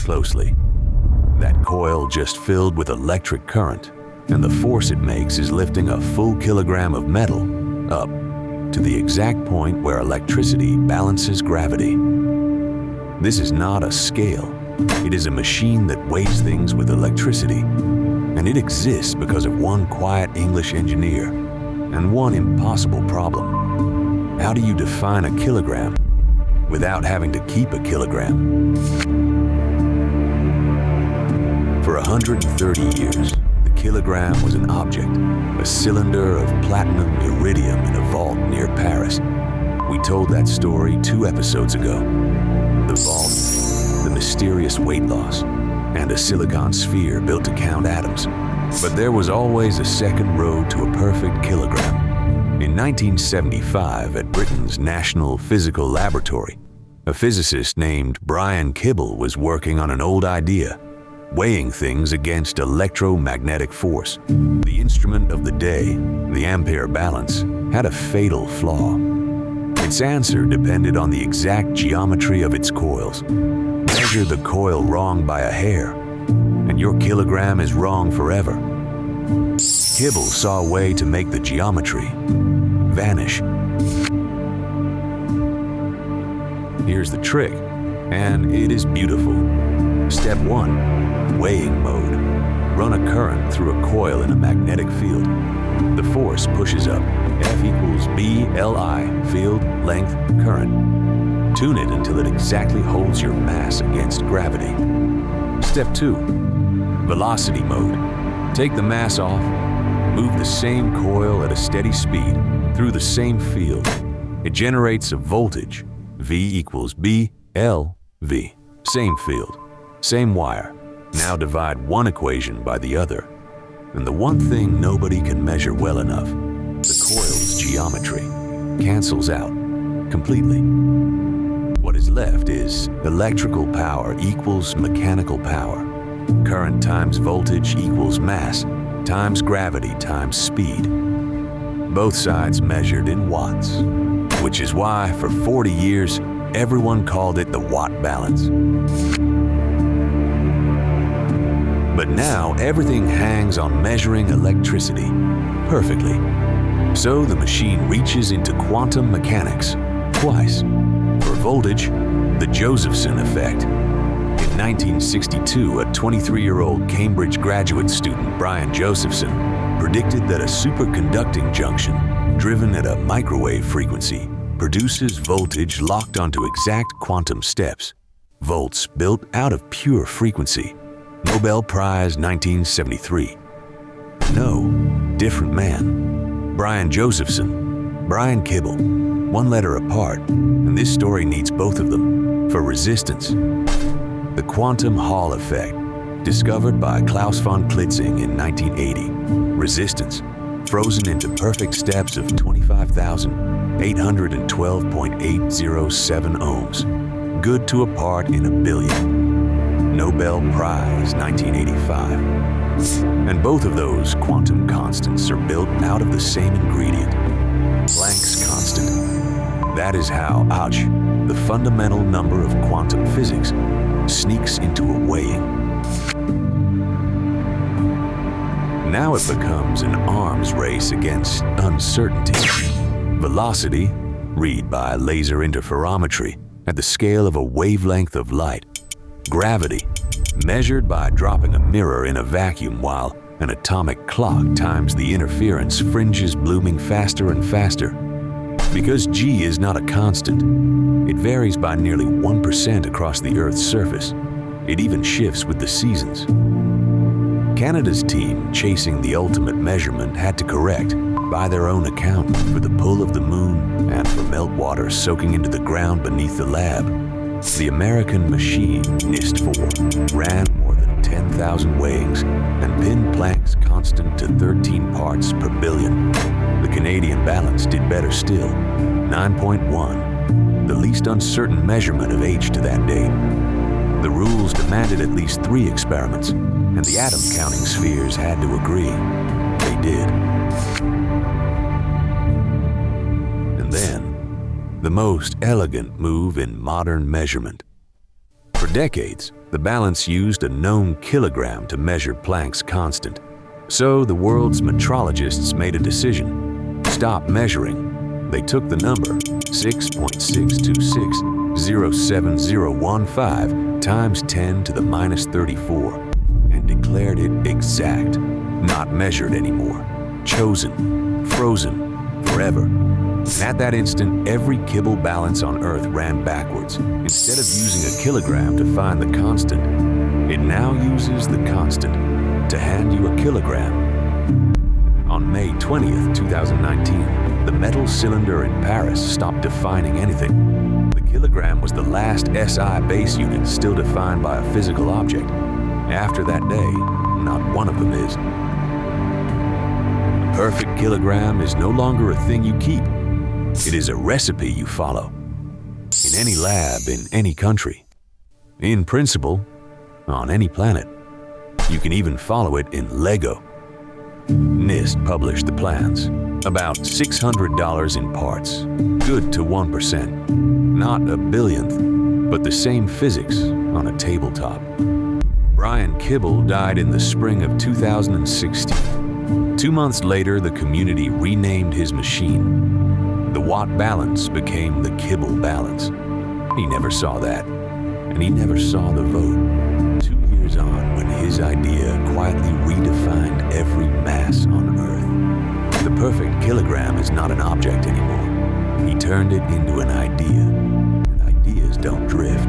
closely. That coil just filled with electric current, and the force it makes is lifting a full kilogram of metal up to the exact point where electricity balances gravity. This is not a scale. It is a machine that weighs things with electricity, and it exists because of one quiet English engineer and one impossible problem. How do you define a kilogram without having to keep a kilogram? For 130 years, the kilogram was an object, a cylinder of platinum iridium in a vault near Paris. We told that story 2 episodes ago. The vault, the mysterious weight loss, and a silicon sphere built to count atoms. But there was always a second road to a perfect kilogram. In 1975, at Britain's National Physical Laboratory, a physicist named Bryan Kibble was working on an old idea, weighing things against electromagnetic force. The instrument of the day, the ampere balance, had a fatal flaw. Its answer depended on the exact geometry of its coils. Measure the coil wrong by a hair, and your kilogram is wrong forever. Kibble saw a way to make the geometry vanish. Here's the trick, and it is beautiful. Step 1, weighing mode. Run a current through a coil in a magnetic field. The force pushes up. F equals B Li, field, length, current. Tune it until it exactly holds your mass against gravity. Step 2, velocity mode. Take the mass off. Move the same coil at a steady speed through the same field. It generates a voltage. V equals B L V. Same field, same wire. Now divide one equation by the other. And the one thing nobody can measure well enough, the coil's geometry, cancels out completely. What is left is electrical power equals mechanical power. Current times voltage equals mass times gravity times speed. Both sides measured in watts, which is why for 40 years, everyone called it the watt balance. But now everything hangs on measuring electricity perfectly. So the machine reaches into quantum mechanics twice. For voltage, the Josephson effect. In 1962, a 23-year-old Cambridge graduate student, Bryan Josephson, predicted that a superconducting junction, driven at a microwave frequency, produces voltage locked onto exact quantum steps, volts built out of pure frequency. Nobel Prize 1973. No, different man. Bryan Josephson, Bryan Kibble, one letter apart, and this story needs both of them for resistance. The quantum Hall effect, discovered by Klaus von Klitzing in 1980. Resistance, frozen into perfect steps of 25,812.807 ohms, good to a part in a billion. Nobel Prize 1985. And both of those quantum constants are built out of the same ingredient, Planck's constant. That is how H, the fundamental number of quantum physics, sneaks into a weighing. Now it becomes an arms race against uncertainty. Velocity, read by laser interferometry at the scale of a wavelength of light. Gravity, measured by dropping a mirror in a vacuum while an atomic clock times the interference fringes blooming faster and faster. Because G is not a constant, it varies by nearly 1% across the Earth's surface. It even shifts with the seasons. Canada's team, chasing the ultimate measurement, had to correct, by their own account, for the pull of the moon and for meltwater soaking into the ground beneath the lab. The American machine, NIST-4, ran more than 10,000 weighings and pinned Planck's constant to 13 parts per billion. The Canadian balance did better still, 9.1, the least uncertain measurement of H to that date. The rules demanded at least 3 experiments, and the atom counting spheres had to agree. They did. And then, the most elegant move in modern measurement. For decades, the balance used a known kilogram to measure Planck's constant. So the world's metrologists made a decision. Stop measuring. They took the number 6.626-07015 times 10 to the minus 34 and declared it exact, not measured anymore, chosen, frozen, forever. And at that instant, every Kibble balance on Earth ran backwards. Instead of using a kilogram to find the constant, it now uses the constant to hand you a kilogram. On May 20th, 2019, the metal cylinder in Paris stopped defining anything. The kilogram was the last SI base unit still defined by a physical object. After that day, not one of them is. The perfect kilogram is no longer a thing you keep. It is a recipe you follow. In any lab, in any country. In principle, on any planet. You can even follow it in Lego. NIST published the plans. About $600 in parts. Good to 1%. Not a billionth, but the same physics on a tabletop. Bryan Kibble died in the spring of 2016. 2 months later, the community renamed his machine. The Watt balance became the Kibble balance. He never saw that, and he never saw the vote. 2 years on, when his idea quietly redefined every mass on Earth. The perfect kilogram is not an object anymore. He turned it into an idea, and ideas don't drift.